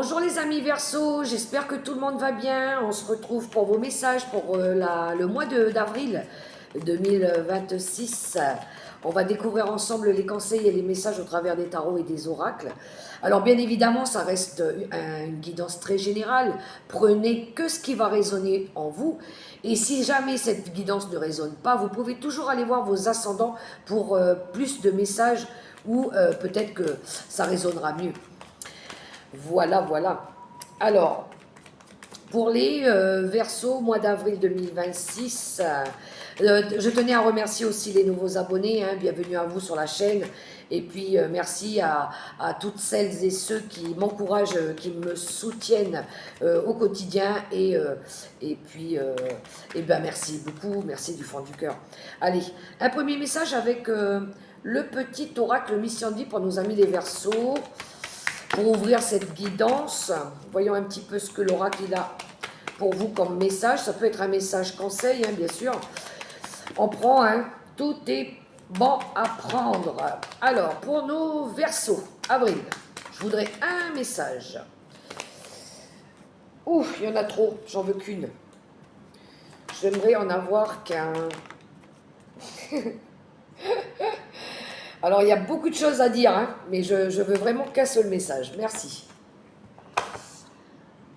Bonjour les amis Verseau, j'espère que tout le monde va bien. On se retrouve pour vos messages pour le mois d'avril 2026. On va découvrir ensemble les conseils et les messages au travers des tarots et des oracles. Alors bien évidemment, ça reste une guidance très générale. Prenez que ce qui va résonner en vous. Et si jamais cette guidance ne résonne pas, vous pouvez toujours aller voir vos ascendants pour plus de messages ou peut-être que ça résonnera mieux. Voilà, voilà. Alors, pour les Verseaux, mois d'avril 2026, je tenais à remercier aussi les nouveaux abonnés. Bienvenue à vous sur la chaîne. Et puis, merci à toutes celles et ceux qui m'encouragent, qui me soutiennent au quotidien. Et puis, merci beaucoup. Merci du fond du cœur. Allez, un premier message avec le petit oracle mission de vie pour nos amis les Verseaux. Pour ouvrir cette guidance, voyons un petit peu ce que l'oracle a pour vous comme message. Ça peut être un message conseil, bien sûr. On prend, tout est bon à prendre. Alors, pour nos Verseaux, avril, je voudrais un message. Ouf, il y en a trop, j'en veux qu'une. J'aimerais en avoir qu'un. Alors, il y a beaucoup de choses à dire, mais je veux vraiment qu'un seul message. Merci.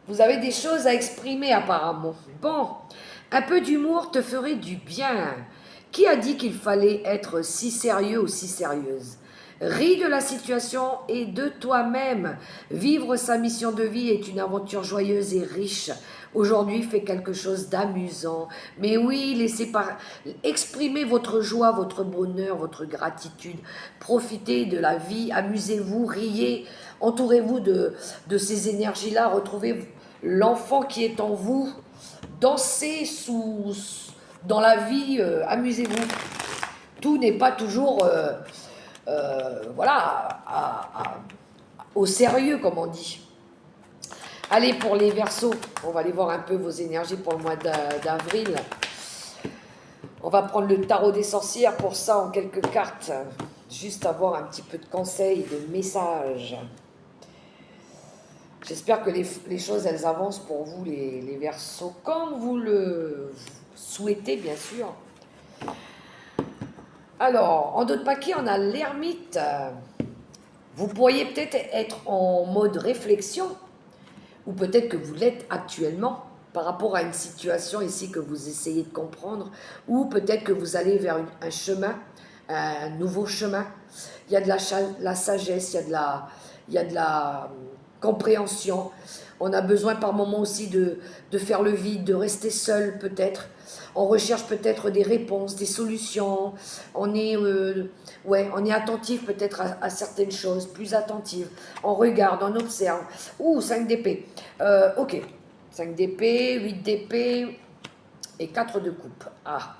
Vous avez des choses à exprimer apparemment. Bon, un peu d'humour te ferait du bien. Qui a dit qu'il fallait être si sérieux ou si sérieuse? Ris de la situation et de toi-même. Vivre sa mission de vie est une aventure joyeuse et riche. Aujourd'hui, fais quelque chose d'amusant. Mais oui, exprimez votre joie, votre bonheur, votre gratitude. Profitez de la vie, amusez-vous, riez. Entourez-vous de ces énergies-là. Retrouvez l'enfant qui est en vous. Dansez dans la vie, amusez-vous. Tout n'est pas toujours... au sérieux, comme on dit. Allez, pour les Verseaux, on va aller voir un peu vos énergies pour le mois d'avril. On va prendre le tarot des sorcières pour ça en quelques cartes, juste avoir un petit peu de conseils, de messages. J'espère que les choses, elles avancent pour vous, les Verseaux, comme vous le souhaitez, bien sûr. Alors, en d'autres paquets, on a l'ermite. Vous pourriez peut-être être en mode réflexion, ou peut-être que vous l'êtes actuellement, par rapport à une situation ici que vous essayez de comprendre, ou peut-être que vous allez vers un chemin, un nouveau chemin. Il y a de la sagesse, il y a de la compréhension. On a besoin par moments aussi de faire le vide, de rester seul peut-être. On recherche peut-être des réponses, des solutions. On est attentif peut-être à certaines choses, plus attentif. On regarde, on observe. 5 d'épée. Ok. 5 d'épée, 8 d'épée et 4 de coupe. Ah.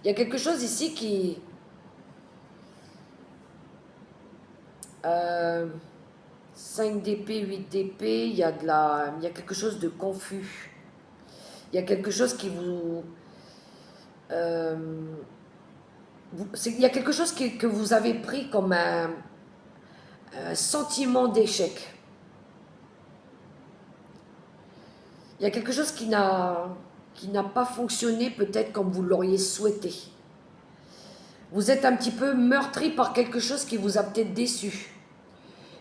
Il y a quelque chose ici qui... 5 d'épée, 8 d'épée, il y a quelque chose de confus. Il y a quelque chose qui il y a quelque chose que vous avez pris comme un sentiment d'échec. Il y a quelque chose qui n'a pas fonctionné peut-être comme vous l'auriez souhaité. Vous êtes un petit peu meurtri par quelque chose qui vous a peut-être déçu.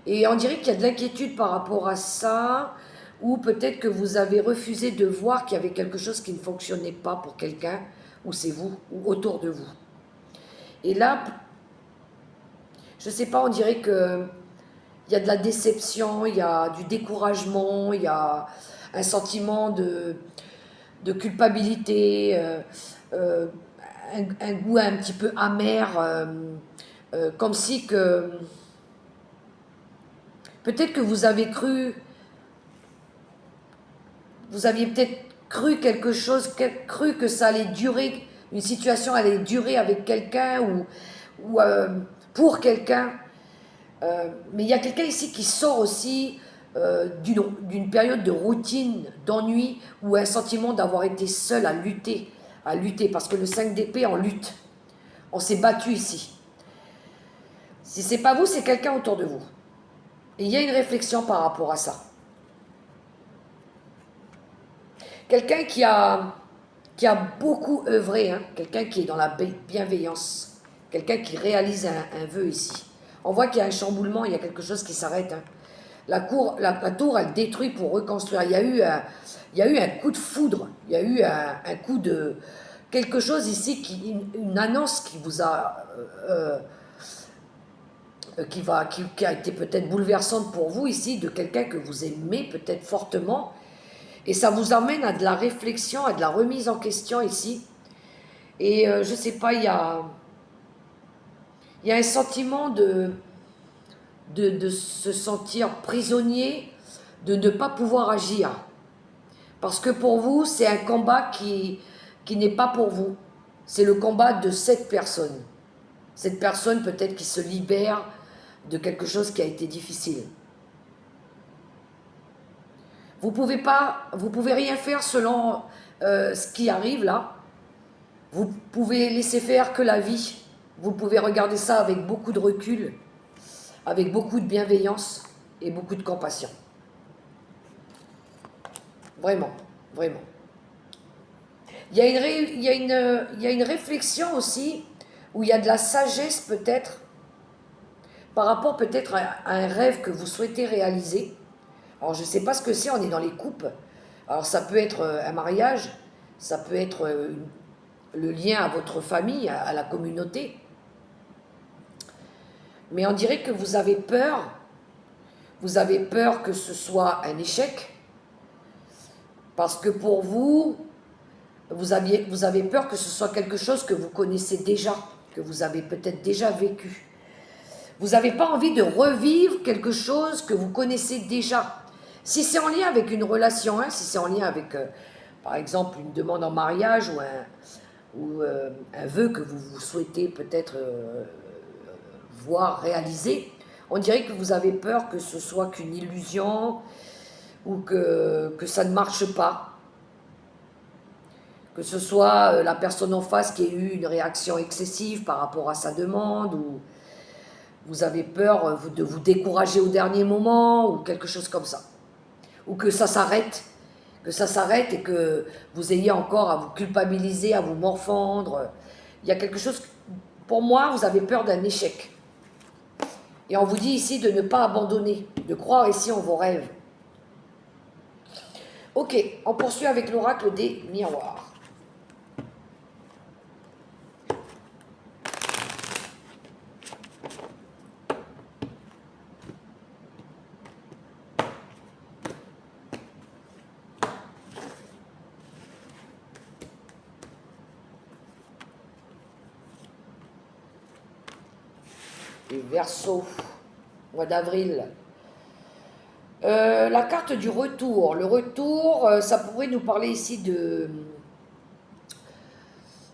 Et on dirait qu'il y a de l'inquiétude par rapport à ça, ou peut-être que vous avez refusé de voir qu'il y avait quelque chose qui ne fonctionnait pas pour quelqu'un, ou c'est vous, ou autour de vous. Et là, je ne sais pas, on dirait qu'il y a de la déception, il y a du découragement, il y a un sentiment de culpabilité, un goût un petit peu amer, comme si que... Peut-être que vous aviez peut-être cru quelque chose, cru que ça allait durer, une situation allait durer avec quelqu'un ou pour quelqu'un. Mais il y a quelqu'un ici qui sort aussi d'une période de routine, d'ennui, ou un sentiment d'avoir été seul à lutter, parce que le 5 d'épée en lutte. On s'est battu ici. Si c'est pas vous, c'est quelqu'un autour de vous. Et il y a une réflexion par rapport à ça. Quelqu'un qui a beaucoup œuvré, hein, quelqu'un qui est dans la bienveillance, quelqu'un qui réalise un vœu ici. On voit qu'il y a un chamboulement, il y a quelque chose qui s'arrête. Hein. La tour, elle détruit pour reconstruire. Il y a eu un coup de foudre, il y a eu un coup de quelque chose ici, une annonce qui vous a, qui a été peut-être bouleversante pour vous ici, de quelqu'un que vous aimez peut-être fortement, et ça vous amène à de la réflexion, à de la remise en question ici. Et je ne sais pas, il y a un sentiment de se sentir prisonnier, de ne pas pouvoir agir. Parce que pour vous, c'est un combat qui n'est pas pour vous. C'est le combat de cette personne. Cette personne peut-être qui se libère de quelque chose qui a été difficile. Vous pouvez rien faire selon ce qui arrive là. Vous pouvez laisser faire que la vie. Vous pouvez regarder ça avec beaucoup de recul, avec beaucoup de bienveillance et beaucoup de compassion. Vraiment, vraiment. Il y a une réflexion aussi, où il y a de la sagesse peut-être, par rapport peut-être à un rêve que vous souhaitez réaliser. Alors je ne sais pas ce que c'est, on est dans les coupes. Alors ça peut être un mariage, ça peut être le lien à votre famille, à la communauté. Mais on dirait que vous avez peur que ce soit un échec, parce que pour vous, vous avez peur que ce soit quelque chose que vous connaissez déjà, que vous avez peut-être déjà vécu. Vous n'avez pas envie de revivre quelque chose que vous connaissez déjà. Si c'est en lien avec une relation, hein, si c'est en lien avec, par exemple, une demande en mariage ou un vœu que vous souhaitez peut-être voir réalisé, on dirait que vous avez peur que ce soit qu'une illusion ou que ça ne marche pas. Que ce soit la personne en face qui ait eu une réaction excessive par rapport à sa demande, ou vous avez peur de vous décourager au dernier moment, ou quelque chose comme ça. Ou que ça s'arrête et que vous ayez encore à vous culpabiliser, à vous morfondre. Il y a quelque chose, pour moi, vous avez peur d'un échec. Et on vous dit ici de ne pas abandonner, de croire ici en vos rêves. Ok, on poursuit avec l'oracle des miroirs. Les Verseaux, mois d'avril. La carte du retour. Le retour, ça pourrait nous parler ici de,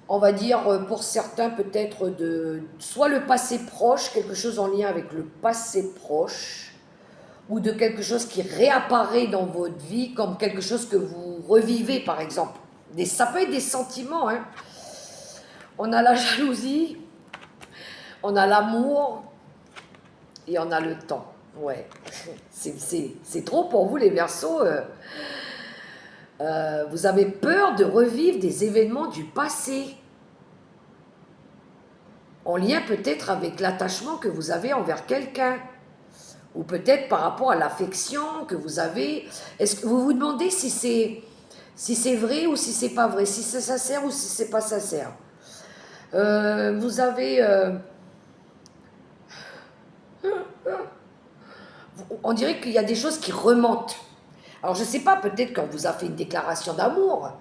on va dire pour certains peut-être de soit le passé proche, quelque chose en lien avec le passé proche, ou de quelque chose qui réapparaît dans votre vie comme quelque chose que vous revivez par exemple. Ça peut être des sentiments. Hein. On a la jalousie, on a l'amour et on a le temps. Ouais, c'est trop pour vous les Verseaux. Vous avez peur de revivre des événements du passé, en lien peut-être avec l'attachement que vous avez envers quelqu'un, ou peut-être par rapport à l'affection que vous avez. Est-ce que vous vous demandez si c'est vrai ou si c'est pas vrai, si c'est sincère ou si c'est pas sincère. Vous avez on dirait qu'il y a des choses qui remontent. Alors je ne sais pas, peut-être qu'on vous a fait une déclaration d'amour,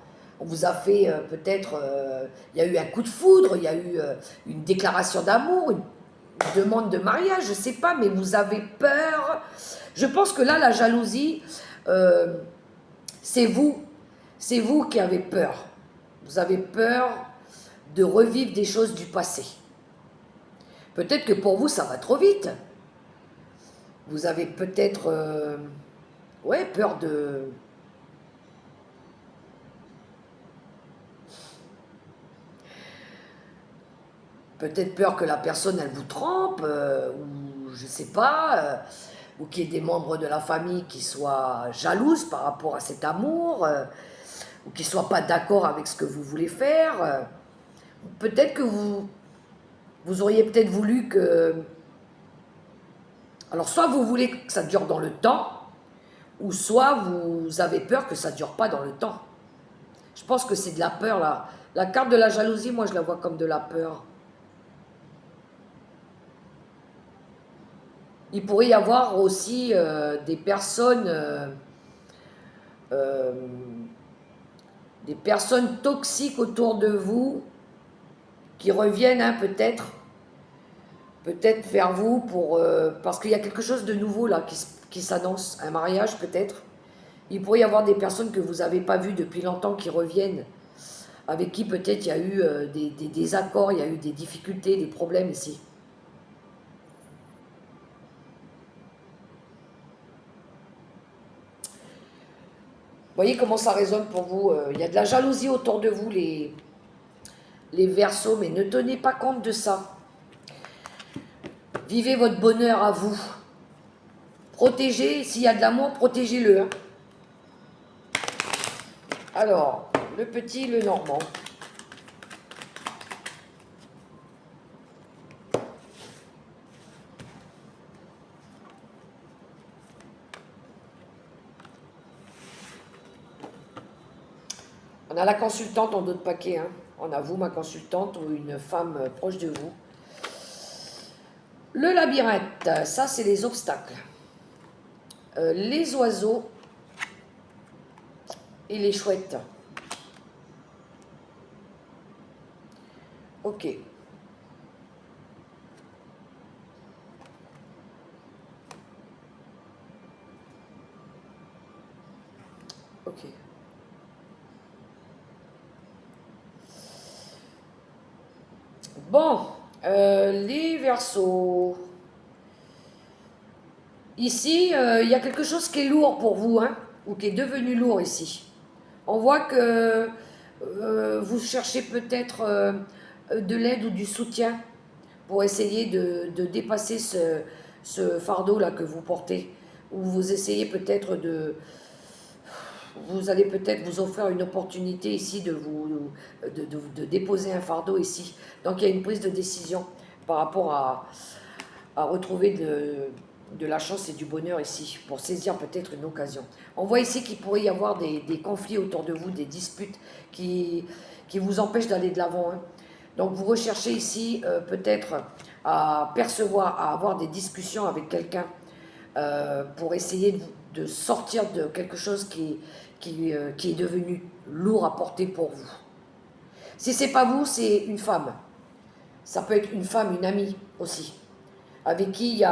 on vous a fait peut-être, il y a eu un coup de foudre, il y a eu une déclaration d'amour, une demande de mariage, je ne sais pas, mais vous avez peur. Je pense que là, la jalousie, euh, c'est vous qui avez peur. Vous avez peur de revivre des choses du passé. Peut-être que pour vous, ça va trop vite. Vous avez peut-être ouais, peur de... Peut-être peur que la personne, elle vous trompe, ou je sais pas. ou qu'il y ait des membres de la famille qui soient jalouses par rapport à cet amour, ou qui ne soient pas d'accord avec ce que vous voulez faire. Peut-être que vous auriez peut-être voulu que... Alors, soit vous voulez que ça dure dans le temps, ou soit vous avez peur que ça ne dure pas dans le temps. Je pense que c'est de la peur, là. La carte de la jalousie, moi, je la vois comme de la peur. Il pourrait y avoir aussi des personnes toxiques autour de vous qui reviennent hein, peut-être vers vous parce qu'il y a quelque chose de nouveau là qui s'annonce, un mariage peut-être. Il pourrait y avoir des personnes que vous n'avez pas vues depuis longtemps qui reviennent, avec qui peut-être il y a eu des désaccords, il y a eu des difficultés, des problèmes ici. Vous voyez comment ça résonne pour vous. Il y a de la jalousie autour de vous, les Verseaux, mais ne tenez pas compte de ça. Vivez votre bonheur à vous. Protégez, s'il y a de l'amour, protégez-le. Hein. Alors, le petit, le normand. On a la consultante en d'autres paquets. Hein. On a vous, ma consultante, ou une femme proche de vous. Le labyrinthe, ça c'est les obstacles. Les oiseaux et les chouettes. Ok. Ok. Bon, les Verseaux. Ici, il y a quelque chose qui est lourd pour vous, hein, ou qui est devenu lourd ici. On voit que vous cherchez peut-être de l'aide ou du soutien pour essayer de dépasser ce fardeau-là que vous portez. Ou vous essayez peut-être de... Vous allez peut-être vous offrir une opportunité ici de déposer un fardeau ici. Donc il y a une prise de décision par rapport à retrouver de la chance et du bonheur ici, pour saisir peut-être une occasion. On voit ici qu'il pourrait y avoir des conflits autour de vous, des disputes qui vous empêchent d'aller de l'avant. Hein. Donc vous recherchez ici peut-être à percevoir, à avoir des discussions avec quelqu'un pour essayer de sortir de quelque chose qui est devenu lourd à porter pour vous. Si c'est pas vous, c'est une femme. Ça peut être une femme, une amie aussi, avec qui il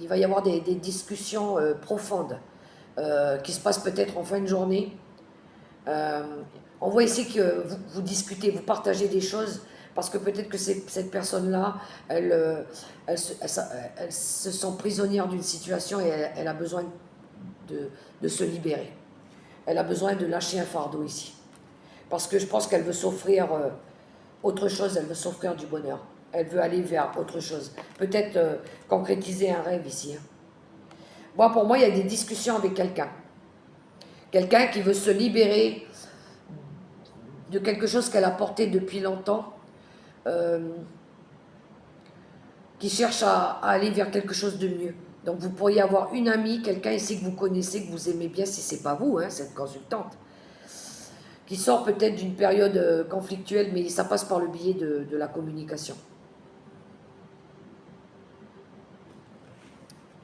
va y avoir des discussions profondes qui se passent peut-être en fin de journée. On voit ici que vous discutez, vous partagez des choses, parce que peut-être que cette personne-là, elle se sent prisonnière d'une situation et elle a besoin de se libérer. Elle a besoin de lâcher un fardeau ici. Parce que je pense qu'elle veut s'offrir autre chose, elle veut s'offrir du bonheur. Elle veut aller vers autre chose. Peut-être concrétiser un rêve ici. Hein. Moi, pour moi, il y a des discussions avec quelqu'un. Quelqu'un qui veut se libérer de quelque chose qu'elle a porté depuis longtemps, qui cherche à aller vers quelque chose de mieux. Donc vous pourriez avoir une amie, quelqu'un ici que vous connaissez, que vous aimez bien, si c'est pas vous, hein, cette consultante, qui sort peut-être d'une période conflictuelle, mais ça passe par le biais de la communication.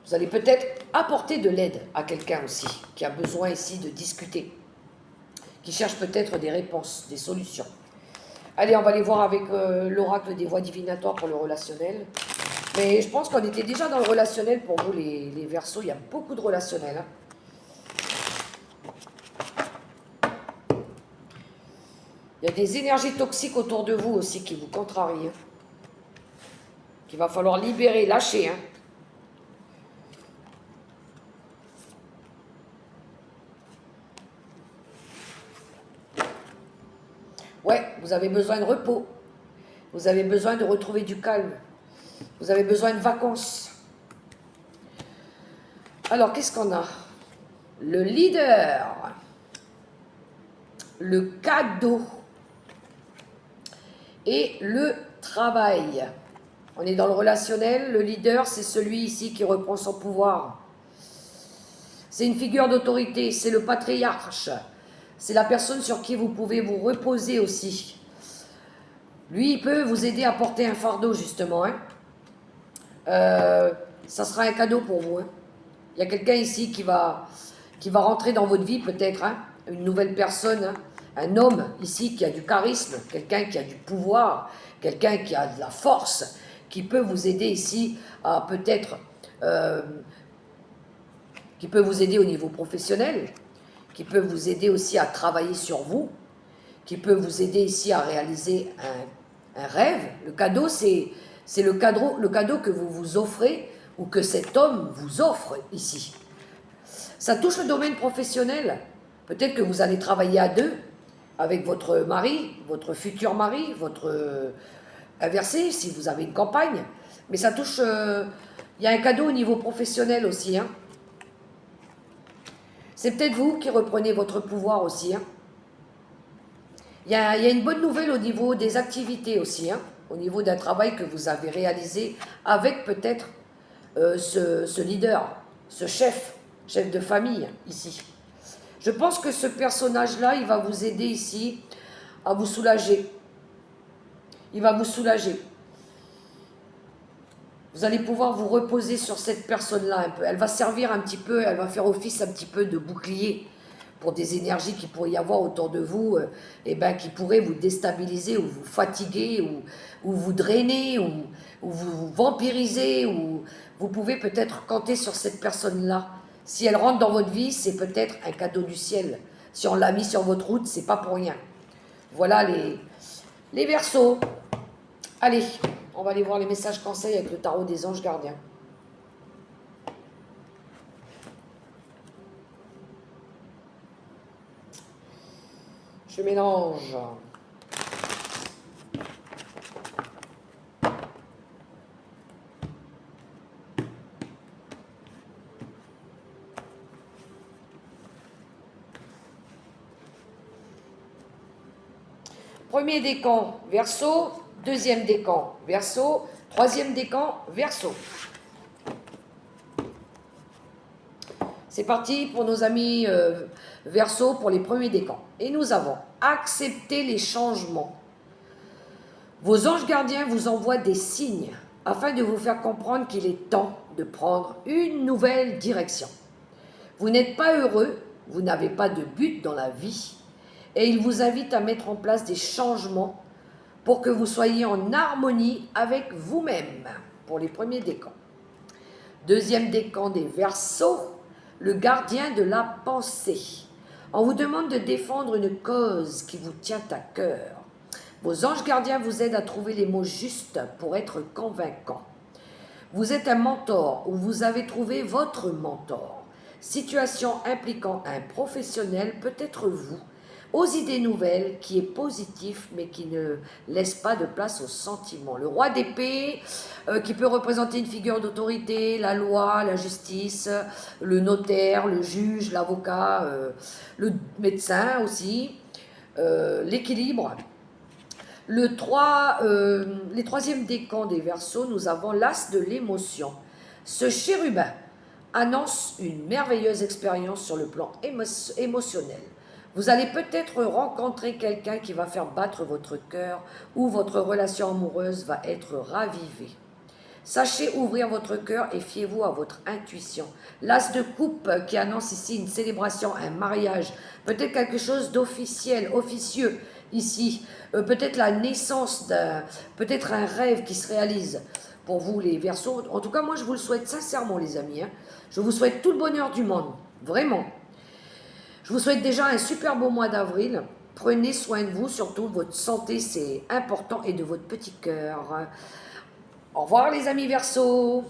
Vous allez peut-être apporter de l'aide à quelqu'un aussi, qui a besoin ici de discuter, qui cherche peut-être des réponses, des solutions. Allez, on va aller voir avec l'oracle des voies divinatoires pour le relationnel. Mais je pense qu'on était déjà dans le relationnel pour vous, les Verseaux. Il y a beaucoup de relationnel. Hein. Il y a des énergies toxiques autour de vous aussi qui vous contrarient. Hein. Qu'il va falloir libérer, lâcher. Hein. Ouais, vous avez besoin de repos. Vous avez besoin de retrouver du calme. Vous avez besoin de vacances. Alors, qu'est-ce qu'on a? Le leader. Le cadeau. Et le travail. On est dans le relationnel. Le leader, c'est celui ici qui reprend son pouvoir. C'est une figure d'autorité. C'est le patriarche. C'est la personne sur qui vous pouvez vous reposer aussi. Lui, il peut vous aider à porter un fardeau, justement. Ça sera un cadeau pour vous. Il y a quelqu'un ici qui va rentrer dans votre vie, peut-être. Une nouvelle personne. Un homme, ici, qui a du charisme. Quelqu'un qui a du pouvoir. Quelqu'un qui a de la force. Qui peut vous aider ici à peut-être... qui peut vous aider au niveau professionnel. Qui peut vous aider aussi à travailler sur vous. Qui peut vous aider ici à réaliser un rêve. Le cadeau, c'est le cadeau que vous vous offrez ou que cet homme vous offre ici. Ça touche le domaine professionnel. Peut-être que vous allez travailler à deux avec votre mari, votre futur mari, votre inversé, si vous avez une compagne. Mais ça touche... il y a un cadeau au niveau professionnel aussi. C'est peut-être vous qui reprenez votre pouvoir aussi. Il y a une bonne nouvelle au niveau des activités aussi, au niveau d'un travail que vous avez réalisé avec peut-être ce leader, ce chef de famille ici. Je pense que ce personnage-là, il va vous aider ici à vous soulager. Il va vous soulager. Vous allez pouvoir vous reposer sur cette personne-là un peu. Elle va servir un petit peu, elle va faire office un petit peu de bouclier pour des énergies qui pourraient y avoir autour de vous, qui pourraient vous déstabiliser ou vous fatiguer ou vous drainer ou vous vampiriser, ou vous pouvez peut-être compter sur cette personne-là. Si elle rentre dans votre vie, c'est peut-être un cadeau du ciel. Si on l'a mis sur votre route, c'est pas pour rien. Voilà les Verseaux. Allez, on va aller voir les messages conseils avec le tarot des anges gardiens. Je mélange. Premier décan, Verseau. Deuxième décan, Verseau. Troisième décan, Verseau. C'est parti pour nos amis Verseau pour les premiers décans. Et nous avons accepté les changements. Vos anges gardiens vous envoient des signes afin de vous faire comprendre qu'il est temps de prendre une nouvelle direction. Vous n'êtes pas heureux, vous n'avez pas de but dans la vie et ils vous invitent à mettre en place des changements pour que vous soyez en harmonie avec vous-même pour les premiers décans. Deuxième décan des Verseaux, le gardien de la pensée. On vous demande de défendre une cause qui vous tient à cœur. Vos anges gardiens vous aident à trouver les mots justes pour être convaincants. Vous êtes un mentor ou vous avez trouvé votre mentor. Situation impliquant un professionnel, peut-être vous, aux idées nouvelles, qui est positif mais qui ne laisse pas de place aux sentiments. Le roi d'épée, qui peut représenter une figure d'autorité, la loi, la justice, le notaire, le juge, l'avocat, le médecin aussi, l'équilibre. Les troisièmes décans des Verseaux, nous avons l'as de l'émotion. Ce chérubin annonce une merveilleuse expérience sur le plan émotionnel. Vous allez peut-être rencontrer quelqu'un qui va faire battre votre cœur ou votre relation amoureuse va être ravivée. Sachez ouvrir votre cœur et fiez-vous à votre intuition. L'as de coupe qui annonce ici une célébration, un mariage, peut-être quelque chose d'officiel, officieux ici, peut-être la naissance peut-être un rêve qui se réalise pour vous les Verseaux. En tout cas, moi je vous le souhaite sincèrement les amis. Je vous souhaite tout le bonheur du monde, vraiment. Je vous souhaite déjà un super beau mois d'avril. Prenez soin de vous, surtout votre santé c'est important et de votre petit cœur. Au revoir les amis Verseaux.